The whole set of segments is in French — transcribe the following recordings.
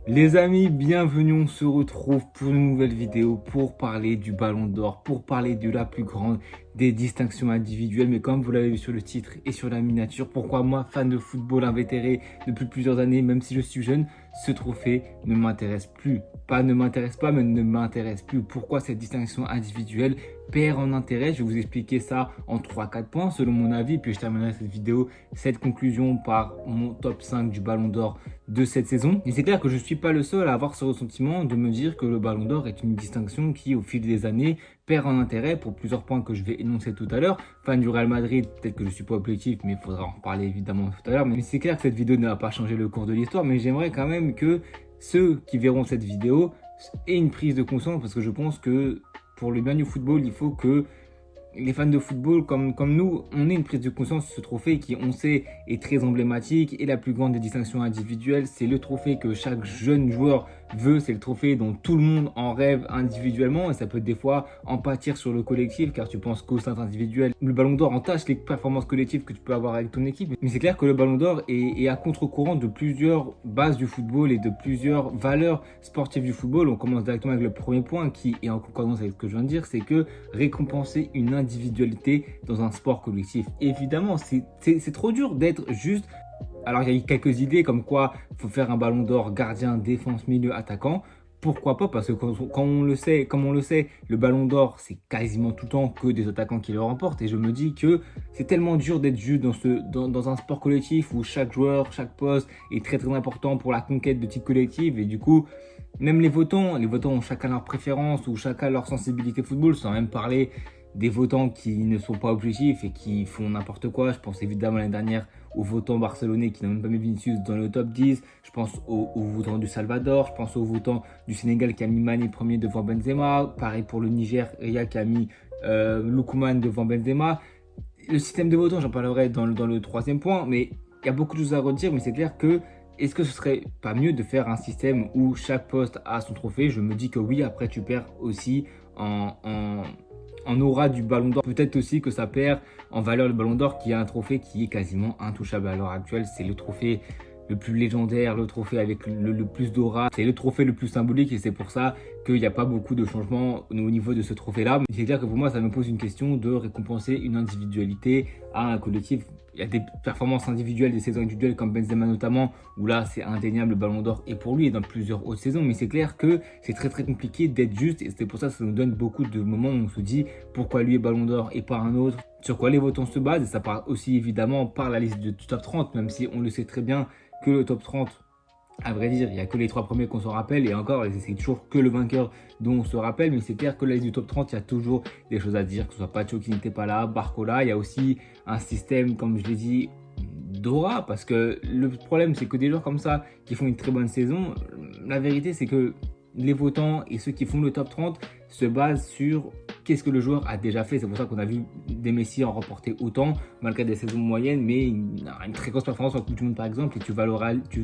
Les amis, bienvenue, on se retrouve pour une nouvelle vidéo pour parler du Ballon d'Or, pour parler de la plus grande des distinctions individuelles. Mais comme vous l'avez vu sur le titre et sur la miniature, pourquoi moi, fan de football invétéré depuis plusieurs années, même si je suis jeune, ce trophée ne m'intéresse plus. Pas ne m'intéresse pas, mais ne m'intéresse plus. Pourquoi cette distinction individuelle perd en intérêt? Je vais vous expliquer ça en 3-4 points selon mon avis. Puis je terminerai cette vidéo, cette conclusion par mon top 5 du Ballon d'Or de cette saison. Et c'est clair que je ne suis pas le seul à avoir ce ressentiment de me dire que le Ballon d'Or est une distinction qui, au fil des années, perd en intérêt pour plusieurs points que je vais énoncer tout à l'heure. Fan du Real Madrid, peut-être que je ne suis pas objectif, mais il faudra en reparler évidemment tout à l'heure. Mais c'est clair que cette vidéo ne va pas changer le cours de l'histoire, mais j'aimerais quand même que ceux qui verront cette vidéo aient une prise de conscience, parce que je pense que pour le bien du football, il faut que les fans de football comme nous, on ait une prise de conscience de ce trophée qui, on sait, est très emblématique et la plus grande des distinctions individuelles. C'est le trophée que chaque jeune joueur veut, c'est le trophée dont tout le monde en rêve individuellement et ça peut des fois en pâtir sur le collectif car tu penses qu'au sein individuel, le Ballon d'Or entache les performances collectives que tu peux avoir avec ton équipe. Mais c'est clair que le Ballon d'Or est à contre-courant de plusieurs bases du football et de plusieurs valeurs sportives du football. On commence directement avec le premier point qui est en concordance avec ce que je viens de dire, c'est que récompenser une individualité dans un sport collectif. Évidemment, c'est trop dur d'être juste. Alors, il y a eu quelques idées comme quoi il faut faire un Ballon d'Or gardien, défense, milieu, attaquant. Pourquoi pas? Parce que comme on le sait, le Ballon d'Or, c'est quasiment tout le temps que des attaquants qui le remportent. Et je me dis que c'est tellement dur d'être juste dans un sport collectif où chaque joueur, chaque poste est très très important pour la conquête de titres collectifs. Et du coup, même les votants ont chacun leur préférence ou chacun leur sensibilité football, sans même parler des votants qui ne sont pas objectifs et qui font n'importe quoi. Je pense évidemment l'année dernière aux votants barcelonais qui n'ont même pas mis Vinicius dans le top 10. Je pense aux votants du Salvador. Je pense aux votants du Sénégal qui a mis Mané premier devant Benzema. Pareil pour le Nigeria qui a mis Lookman devant Benzema. Le système de votants, j'en parlerai dans le troisième point. Mais il y a beaucoup de choses à redire. Mais c'est clair que est-ce que ce serait pas mieux de faire un système où chaque poste a son trophée? Je me dis que oui, après tu perds aussi en aura du Ballon d'Or. Peut-être aussi que ça perd en valeur le Ballon d'Or qui est un trophée qui est quasiment intouchable à l'heure actuelle. C'est le trophée le plus légendaire, le trophée avec le plus d'aura. C'est le trophée le plus symbolique et c'est pour ça qu'il n'y a pas beaucoup de changements au niveau de ce trophée-là. C'est clair que pour moi, ça me pose une question de récompenser une individualité à un collectif. Il y a des performances individuelles, des saisons individuelles comme Benzema notamment, où là c'est indéniable, le Ballon d'Or est pour lui et dans plusieurs autres saisons. Mais c'est clair que c'est très très compliqué d'être juste et c'est pour ça que ça nous donne beaucoup de moments où on se dit pourquoi lui est Ballon d'Or et pas un autre. Sur quoi les votants se basent, et ça part aussi évidemment par la liste du top 30, même si on le sait très bien que le top 30, à vrai dire, il n'y a que les 3 premiers qu'on se rappelle et encore, c'est toujours que le vainqueur dont on se rappelle. Mais c'est clair que la liste du top 30, il y a toujours des choses à dire, que ce soit Pacho qui n'était pas là, Barcola. Il y a aussi un système, comme je l'ai dit, d'aura, parce que le problème, c'est que des joueurs comme ça qui font une très bonne saison, la vérité, c'est que les votants et ceux qui font le top 30 se basent sur qu'est-ce que le joueur a déjà fait. C'est pour ça qu'on a vu des Messi en remporter autant, malgré des saisons moyennes, mais une très grosse performance en Coupe du Monde par exemple, et tu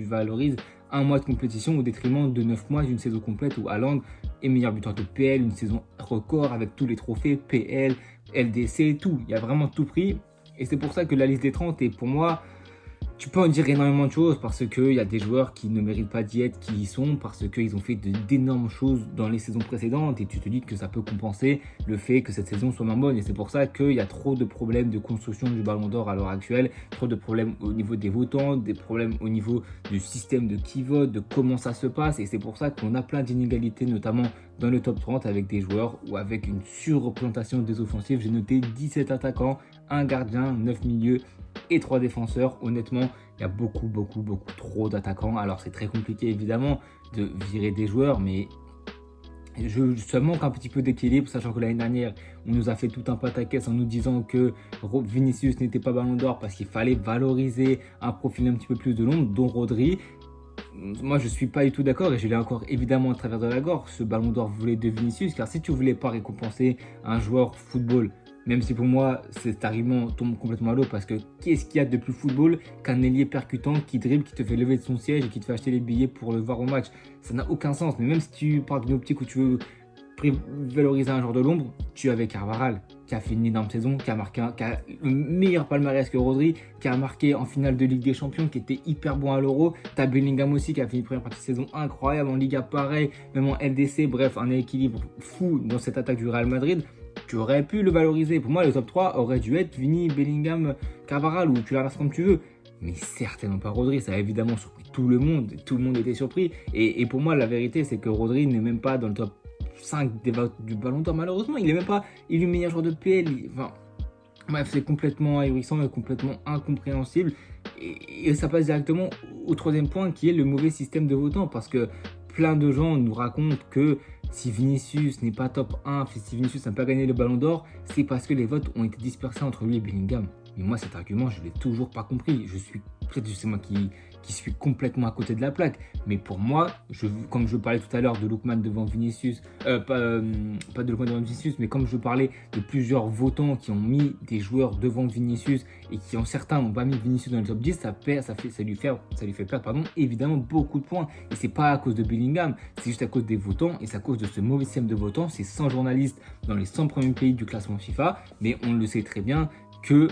valorises un mois de compétition au détriment de 9 mois d'une saison complète où Haaland est meilleur buteur de PL, une saison record avec tous les trophées, PL, LDC, tout. Il y a vraiment tout pris. Et c'est pour ça que la liste des 30 est pour moi, tu peux en dire énormément de choses parce qu'il y a des joueurs qui ne méritent pas d'y être, qui y sont, parce qu'ils ont fait d'énormes choses dans les saisons précédentes et tu te dis que ça peut compenser le fait que cette saison soit moins bonne. Et c'est pour ça qu'il y a trop de problèmes de construction du Ballon d'Or à l'heure actuelle, trop de problèmes au niveau des votants, des problèmes au niveau du système de qui vote, de comment ça se passe. Et c'est pour ça qu'on a plein d'inégalités, notamment dans le top 30 avec des joueurs ou avec une surreprésentation des offensives. J'ai noté 17 attaquants, un gardien, 9 milieux et 3 défenseurs. Honnêtement, il y a beaucoup trop d'attaquants. Alors c'est très compliqué évidemment de virer des joueurs, mais ça manque un petit peu d'équilibre, sachant que l'année dernière, on nous a fait tout un pataquès en nous disant que Vinicius n'était pas Ballon d'Or parce qu'il fallait valoriser un profil un petit peu plus de l'ombre, dont Rodri. Moi, je ne suis pas du tout d'accord et je l'ai encore évidemment à travers de la gorge. Ce Ballon d'Or voulait de Vinicius, car si tu voulais pas récompenser un joueur football, même si pour moi, cet argument tombe complètement à l'eau, parce que qu'est-ce qu'il y a de plus football qu'un ailier percutant qui dribble, qui te fait lever de son siège et qui te fait acheter les billets pour le voir au match? Ça n'a aucun sens. Mais même si tu pars d'une optique où tu veux valoriser un joueur de l'ombre, tu es avec Carvajal, qui a fait une énorme saison, qui a marqué qui a le meilleur palmarès que Rodri, qui a marqué en finale de Ligue des Champions, qui était hyper bon à l'Euro. Tu as Bellingham aussi, qui a fait une première partie de saison incroyable en Liga, pareil, même en LDC. Bref, un équilibre fou dans cette attaque du Real Madrid. Tu aurais pu le valoriser. Pour moi, le top 3 aurait dû être Vini, Bellingham, Carvajal, ou tu l'inverses comme tu veux. Mais certainement pas Rodri, ça a évidemment surpris tout le monde était surpris. Et pour moi, la vérité, c'est que Rodri n'est même pas dans le top 5 du Ballon d'Or, malheureusement. Il est même pas élu meilleur joueur de PL. Enfin, bref, c'est complètement ahurissant et complètement incompréhensible. Et ça passe directement au troisième point, qui est le mauvais système de votants. Parce que plein de gens nous racontent que si Vinicius n'est pas top 1, si Vinicius n'a pas gagné le Ballon d'Or, c'est parce que les votes ont été dispersés entre lui et Bellingham. Mais moi, cet argument, je ne l'ai toujours pas compris. Peut-être que c'est moi qui suis complètement à côté de la plaque. Mais pour moi, comme je parlais tout à l'heure de Lookman devant Vinicius, pas de Lookman devant Vinicius, mais comme je parlais de plusieurs votants qui ont mis des joueurs devant Vinicius et certains n'ont pas mis Vinicius dans le top 10, ça lui fait perdre évidemment beaucoup de points. Et c'est pas à cause de Bellingham, c'est juste à cause des votants et c'est à cause de ce mauvais système de votants. C'est 100 journalistes dans les 100 premiers pays du classement FIFA, mais on le sait très bien que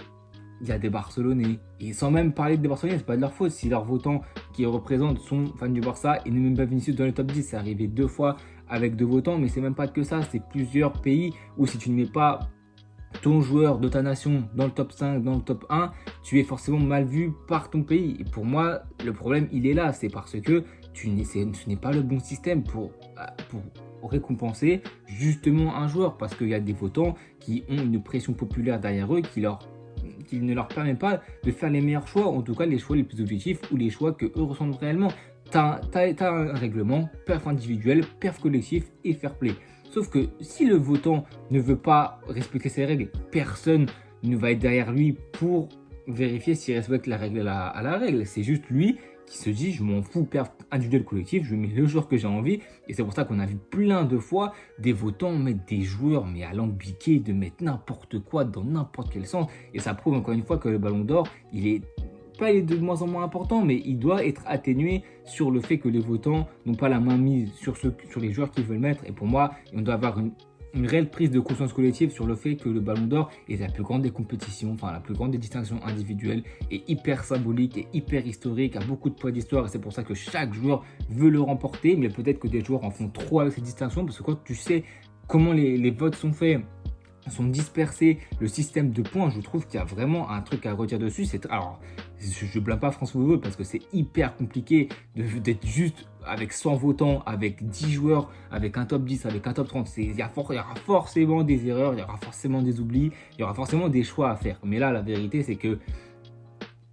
il y a des Barcelonais. Et sans même parler des Barcelonais, c'est pas de leur faute. Si leurs votants qui représentent sont fans du Barça et ne même pas Vinicius dans le top 10, c'est arrivé 2 fois avec 2 votants, mais c'est même pas que ça. C'est plusieurs pays où si tu ne mets pas ton joueur de ta nation dans le top 5, dans le top 1, tu es forcément mal vu par ton pays. Et pour moi, le problème, il est là. C'est parce que ce n'est pas le bon système pour récompenser justement un joueur. Parce qu'il y a des votants qui ont une pression populaire derrière eux qui ne leur permet pas de faire les meilleurs choix, en tout cas les choix les plus objectifs ou les choix que eux ressentent réellement. Tu as un règlement, perf individuel, perf collectif et fair play. Sauf que si le votant ne veut pas respecter ces règles, personne ne va être derrière lui pour vérifier s'il respecte la règle à la règle. C'est juste lui qui se dit je m'en fous, perf individuel collectif, je mets le joueur que j'ai envie. Et c'est pour ça qu'on a vu plein de fois des votants mettre des joueurs mais à l'ambiquer, de mettre n'importe quoi dans n'importe quel sens. Et ça prouve encore une fois que le Ballon d'Or, il est de moins en moins important, mais il doit être atténué sur le fait que les votants n'ont pas la main mise sur les joueurs qu'ils veulent mettre. Et pour moi, on doit avoir une réelle prise de conscience collective sur le fait que le Ballon d'Or est la plus grande des compétitions, enfin la plus grande des distinctions individuelles, est hyper symbolique et hyper historique, a beaucoup de poids d'histoire et c'est pour ça que chaque joueur veut le remporter, mais peut-être que des joueurs en font trop avec cette distinction parce que quand tu sais comment les votes sont faits, sont dispersés, le système de points, je trouve qu'il y a vraiment un truc à redire dessus. Alors, je ne blâme pas France Football parce que c'est hyper compliqué d'être juste avec 100 votants, avec 10 joueurs, avec un top 10, avec un top 30. Il y aura forcément des erreurs, il y aura forcément des oublis, il y aura forcément des choix à faire. Mais là, la vérité, c'est que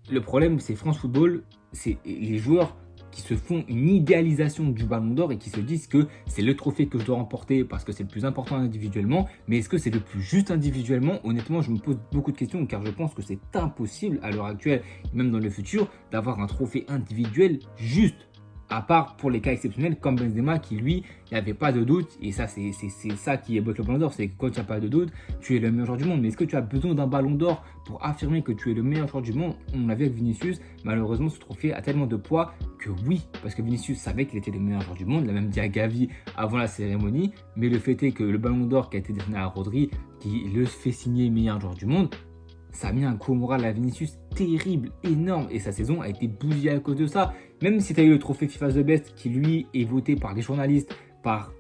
le problème, c'est France Football, c'est les joueurs qui se font une idéalisation du Ballon d'Or et qui se disent que c'est le trophée que je dois remporter parce que c'est le plus important individuellement. Mais est-ce que c'est le plus juste individuellement? Honnêtement, je me pose beaucoup de questions car je pense que c'est impossible à l'heure actuelle, même dans le futur, d'avoir un trophée individuel juste. À part pour les cas exceptionnels comme Benzema qui lui, il n'y avait pas de doute. Et ça, c'est ça qui est bloqué le Ballon d'Or, c'est que quand tu n'as pas de doute, tu es le meilleur joueur du monde. Mais est-ce que tu as besoin d'un Ballon d'Or pour affirmer que tu es le meilleur joueur du monde? On l'a vu avec Vinicius, malheureusement ce trophée a tellement de poids que oui, parce que Vinicius savait qu'il était le meilleur joueur du monde, il l'a même dit à Gavi avant la cérémonie. Mais le fait est que le Ballon d'Or qui a été décerné à Rodri, qui le fait signer meilleur joueur du monde, ça a mis un coup au moral à Vinicius terrible, énorme, et sa saison a été bousillée à cause de ça. Même si tu as eu le trophée FIFA The Best qui lui est voté par les journalistes, par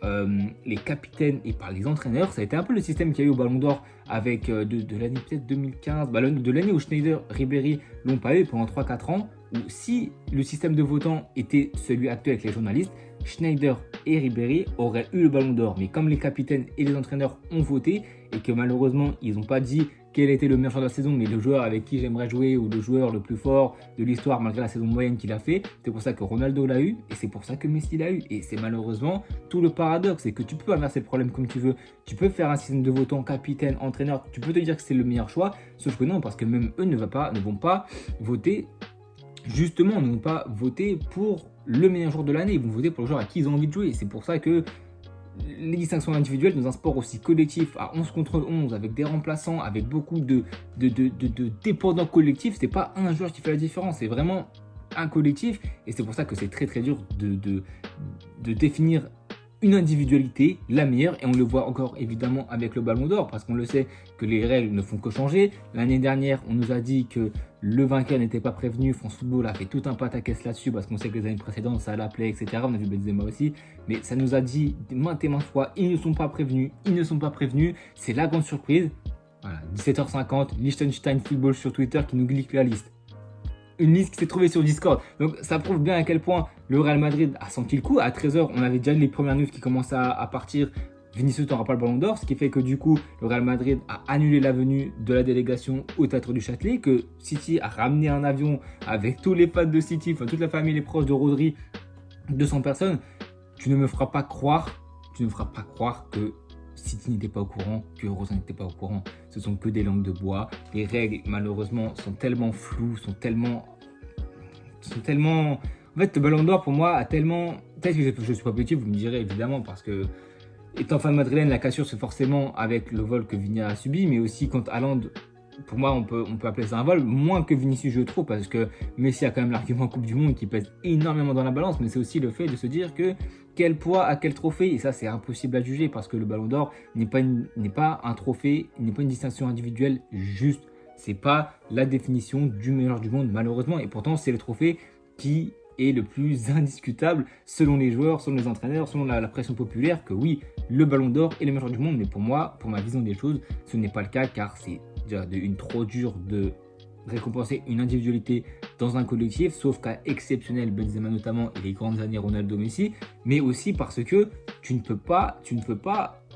les capitaines et par les entraîneurs, ça a été un peu le système qu'il y a eu au Ballon d'Or avec de l'année peut-être 2015, de l'année où Schneider, Ribéry l'ont pas eu pendant 3-4 ans, où si le système de votants était celui actuel avec les journalistes, Schneider et Ribéry auraient eu le Ballon d'Or. Mais comme les capitaines et les entraîneurs ont voté et que malheureusement ils n'ont pas dit quel était le meilleur joueur de la saison, mais le joueur avec qui j'aimerais jouer ou le joueur le plus fort de l'histoire malgré la saison moyenne qu'il a fait, c'est pour ça que Ronaldo l'a eu et c'est pour ça que Messi l'a eu. Et c'est malheureusement tout le paradoxe, c'est que tu peux inverser le problème comme tu veux, tu peux faire un système de votants, capitaine, entraîneur, tu peux te dire que c'est le meilleur choix, sauf que non, parce que même eux ne vont pas voter, justement, ne vont pas voter pour le meilleur joueur de l'année, ils vont voter pour le joueur à qui ils ont envie de jouer. C'est pour ça que les distinctions individuelles dans un sport aussi collectif à 11 contre 11 avec des remplaçants, avec beaucoup de dépendants collectifs, c'est pas un joueur qui fait la différence, c'est vraiment un collectif et c'est pour ça que c'est très très dur de définir une individualité, la meilleure, et on le voit encore évidemment avec le Ballon d'Or, parce qu'on le sait que les règles ne font que changer. L'année dernière, on nous a dit que le vainqueur n'était pas prévenu. France Football a fait tout un pataquès là-dessus, parce qu'on sait que les années précédentes, ça l'appelait, etc. On a vu Benzema aussi, mais ça nous a dit maintes et maintes fois, ils ne sont pas prévenus, ils ne sont pas prévenus, c'est la grande surprise. Voilà, 17h50, Liechtenstein Football sur Twitter qui nous glisse la liste. Une liste qui s'est trouvée sur Discord. Donc ça prouve bien à quel point le Real Madrid a senti le coup. À 13h, on avait déjà les premières news qui commençaient à partir. Vinicius n'aura pas le Ballon d'Or, ce qui fait que du coup, le Real Madrid a annulé la venue de la délégation au Théâtre du Châtelet, que City a ramené un avion avec tous les fans de City, enfin toute la famille, les proches de Rodri, 200 personnes. Tu ne me feras pas croire que City n'était pas au courant, que Rosa n'était pas au courant. Ce sont que des langues de bois. Les règles, malheureusement, sont tellement floues, sont tellement... En fait, le Ballon d'Or, pour moi, a tellement... Peut-être que je suis pas petit, vous me direz, évidemment, parce que, étant fan madrilène, la cassure, c'est forcément avec le vol que Vinia a subi, mais aussi quand Haaland... Pour moi, on peut appeler ça un vol, moins que Vinicius, je trouve, parce que Messi a quand même l'argument Coupe du Monde qui pèse énormément dans la balance, mais c'est aussi le fait de se dire que quel poids à quel trophée, et ça c'est impossible à juger, parce que le Ballon d'Or n'est pas un trophée, n'est pas une distinction individuelle juste, c'est pas la définition du meilleur du monde, malheureusement, et pourtant c'est le trophée qui est le plus indiscutable selon les joueurs, selon les entraîneurs, selon la pression populaire, que oui, le Ballon d'Or est le meilleur du monde, mais pour moi, pour ma vision des choses, ce n'est pas le cas, car c'est trop dur de récompenser une individualité dans un collectif, sauf cas exceptionnel, Benzema notamment, et les grandes années Ronaldo, Messi, mais aussi parce que tu ne peux pas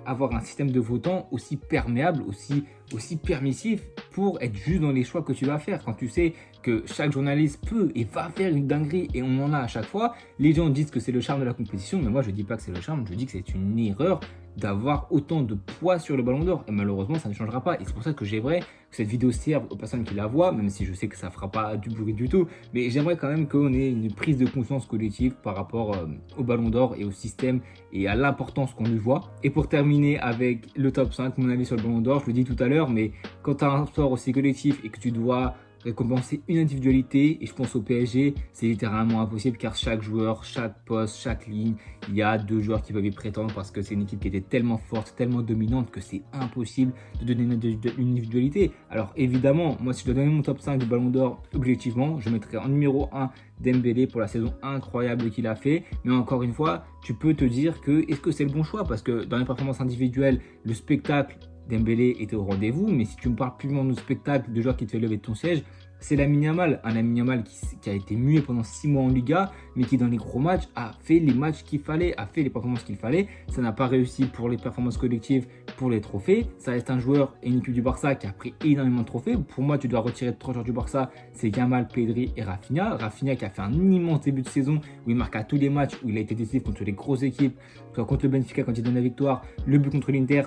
avoir un système de votants aussi perméable, aussi permissif pour être juste dans les choix que tu vas faire. Quand tu sais que chaque journaliste peut et va faire une dinguerie, et on en a à chaque fois, les gens disent que c'est le charme de la compétition, mais moi je dis pas que c'est le charme, je dis que c'est une erreur d'avoir autant de poids sur le Ballon d'Or, et malheureusement ça ne changera pas, et c'est pour ça que j'aimerais que cette vidéo serve aux personnes qui la voient, même si je sais que ça fera pas du bruit du tout, mais j'aimerais quand même qu'on ait une prise de conscience collective par rapport au Ballon d'Or et au système et à l'importance qu'on lui voit. Et pour terminer avec le top 5, mon avis sur le Ballon d'Or, je le dis tout à l'heure, mais quand tu as un sport aussi collectif et que tu dois récompenser une individualité, et je pense au PSG, c'est littéralement impossible, car chaque joueur, chaque poste, chaque ligne, il y a 2 joueurs qui peuvent y prétendre, parce que c'est une équipe qui était tellement forte, tellement dominante, que c'est impossible de donner une individualité. Alors évidemment, moi si je dois donner mon top 5 du Ballon d'Or, objectivement, je mettrais en numéro 1 Dembélé pour la saison incroyable qu'il a fait, mais encore une fois, tu peux te dire que est-ce que c'est le bon choix, parce que dans les performances individuelles, le spectacle, Dembélé était au rendez-vous, mais si tu me parles purement de spectacle, de joueur qui te fait lever de ton siège, c'est Lamine Yamal. Un Lamine Yamal qui a été muet pendant 6 mois en Liga, mais qui dans les gros matchs a fait les matchs qu'il fallait, a fait les performances qu'il fallait. Ça n'a pas réussi pour les performances collectives, pour les trophées. Ça reste un joueur et une équipe du Barça qui a pris énormément de trophées. Pour moi, tu dois retirer 3 joueurs du Barça, c'est Yamal, Pedri et Rafinha. Rafinha qui a fait un immense début de saison où il marque à tous les matchs, où il a été décisif contre les grosses équipes, soit contre le Benfica quand il donne la victoire, le but contre l'Inter,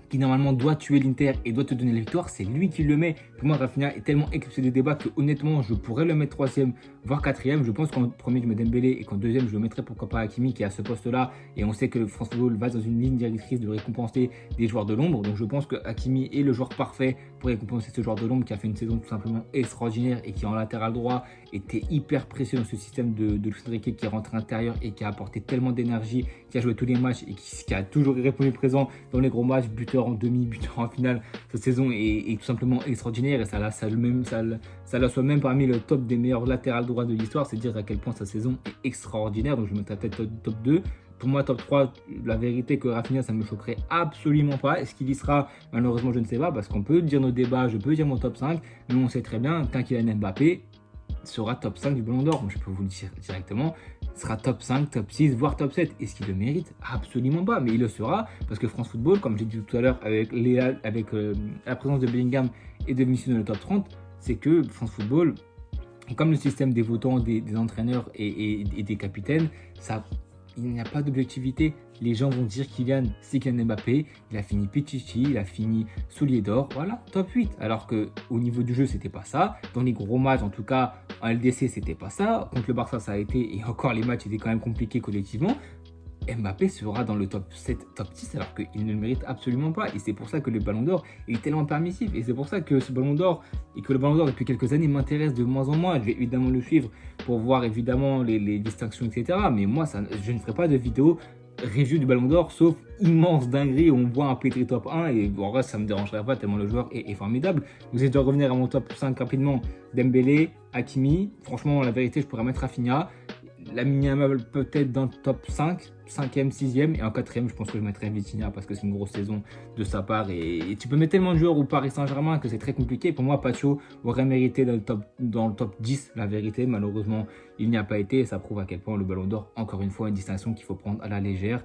qui normalement doit tuer l'Inter et doit te donner la victoire, c'est lui qui le met. Pour moi, Rafinha est tellement éclipsé des débats que honnêtement, je pourrais le mettre 3e, voire 4e. Je pense qu'en premier, je mets Dembélé et qu'en 2e, je le mettrai pourquoi pas Hakimi qui est à ce poste-là. Et on sait que le France Football va dans une ligne directrice de récompenser des joueurs de l'ombre. Donc je pense que Hakimi est le joueur parfait pour récompenser ce joueur de l'ombre qui a fait une saison tout simplement extraordinaire et qui en latéral droit était hyper précieux dans ce système de Luis Enrique, qui est rentré intérieur et qui a apporté tellement d'énergie, qui a joué tous les matchs et qui a toujours répondu présent dans les gros matchs, buteur en demi, buteur en finale. Cette saison est tout simplement extraordinaire, et ça la soit même parmi le top des meilleurs latérales droits de l'histoire. C'est dire à quel point sa saison est extraordinaire. Donc je mettrais peut-être top 2. Pour moi, top 3, la vérité que Rafinha, ça ne me choquerait absolument pas. Est-ce qu'il y sera? Malheureusement, je ne sais pas, parce qu'on peut dire nos débats, je peux dire mon top 5, mais on sait très bien qu'un Kylian Mbappé sera top 5 du Ballon d'Or. Je peux vous le dire directement, sera top 5, top 6, voire top 7. Est-ce qu'il le mérite? Absolument pas, mais il le sera, parce que France Football, comme j'ai dit tout à l'heure, avec la présence de Bellingham et de Vinicius dans le top 30, c'est que France Football, comme le système des votants, des entraîneurs et des capitaines, il n'y a pas d'objectivité. Les gens vont dire Kylian, c'est Kylian Mbappé, il a fini Pichichi, il a fini soulier d'or, voilà, top 8. Alors qu'au niveau du jeu, c'était pas ça. Dans les gros matchs, en tout cas, en LDC, c'était pas ça. Contre le Barça, ça a été, et encore les matchs étaient quand même compliqués collectivement. Mbappé sera dans le top 7, top 6, alors qu'il ne le mérite absolument pas. Et c'est pour ça que le Ballon d'Or est tellement permissif. Et c'est pour ça que ce Ballon d'Or, et que le Ballon d'Or depuis quelques années m'intéresse de moins en moins. Je vais évidemment le suivre pour voir évidemment les distinctions, etc. Mais moi, je ne ferai pas de vidéo review du Ballon d'Or, sauf immense dinguerie où on voit un Pedri top 1 et bon, en vrai ça me dérangerait pas tellement le joueur est formidable. Donc si je dois revenir à mon top 5 rapidement, Dembélé, Hakimi, franchement la vérité je pourrais mettre Rafinha, Lamine Yamal peut-être dans le top 5, 5e, 6e et en 4e je pense que je mettrais Vitinha parce que c'est une grosse saison de sa part et tu peux mettre tellement de joueurs au Paris Saint-Germain que c'est très compliqué. Pour moi Pacho aurait mérité dans le top 10 la vérité, malheureusement il n'y a pas été et ça prouve à quel point le Ballon d'Or, encore une fois une distinction qu'il faut prendre à la légère.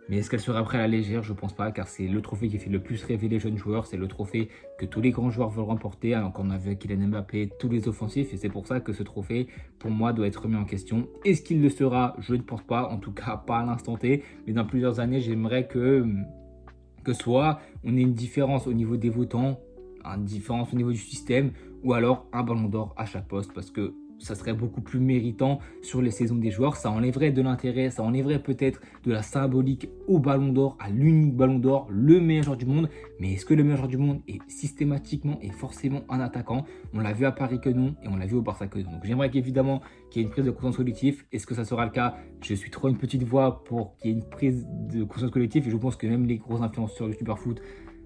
Mais est-ce qu'elle sera prise à la légère? Je pense pas, car c'est le trophée qui fait le plus rêver les jeunes joueurs. C'est le trophée que tous les grands joueurs veulent remporter. Alors qu'on avait Kylian Mbappé, tous les offensifs. Et c'est pour ça que ce trophée, pour moi, doit être remis en question. Est-ce qu'il le sera? Je ne pense pas. En tout cas, pas à l'instant T. Mais dans plusieurs années, j'aimerais que soit on ait une différence au niveau des votants, une différence au niveau du système, ou alors un Ballon d'Or à chaque poste. Parce que ça serait beaucoup plus méritant sur les saisons des joueurs, ça enlèverait de l'intérêt, ça enlèverait peut-être de la symbolique au Ballon d'Or, à l'unique Ballon d'Or, le meilleur joueur du monde. Mais est-ce que le meilleur joueur du monde est systématiquement et forcément un attaquant? On l'a vu à Paris que non, et on l'a vu au Barça que non. Donc j'aimerais qu'évidemment qu'il y ait une prise de conscience collective. Est-ce que ça sera le cas? Je suis trop une petite voix pour qu'il y ait une prise de conscience collective, et je pense que même les gros influenceurs du Superfoot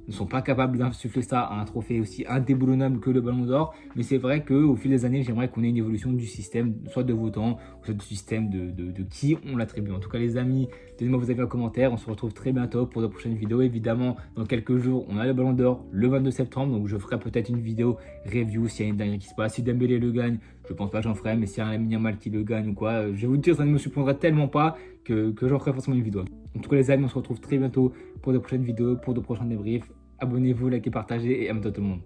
ne sont pas capables d'insuffler ça à un trophée aussi indéboulonnable que le Ballon d'Or. Mais c'est vrai qu'au fil des années, j'aimerais qu'on ait une évolution du système, soit de votants, soit du système de qui on l'attribue. En tout cas, les amis, donnez-moi vos avis en commentaire. On se retrouve très bientôt pour de prochaines vidéos. Évidemment, dans quelques jours, on a le Ballon d'Or le 22 septembre. Donc, je ferai peut-être une vidéo review s'il y a une dernière qui se passe. Si Dembélé le gagne, je pense pas que j'en ferai. Mais s'il y a un Lamine Yamal qui le gagne ou quoi, je vais vous dire, ça ne me surprendra tellement pas que j'en ferai forcément une vidéo. En tout cas, les amis, on se retrouve très bientôt pour de prochaines vidéos, pour de prochains débriefs. Abonnez-vous, likez, partagez et à bientôt tout le monde.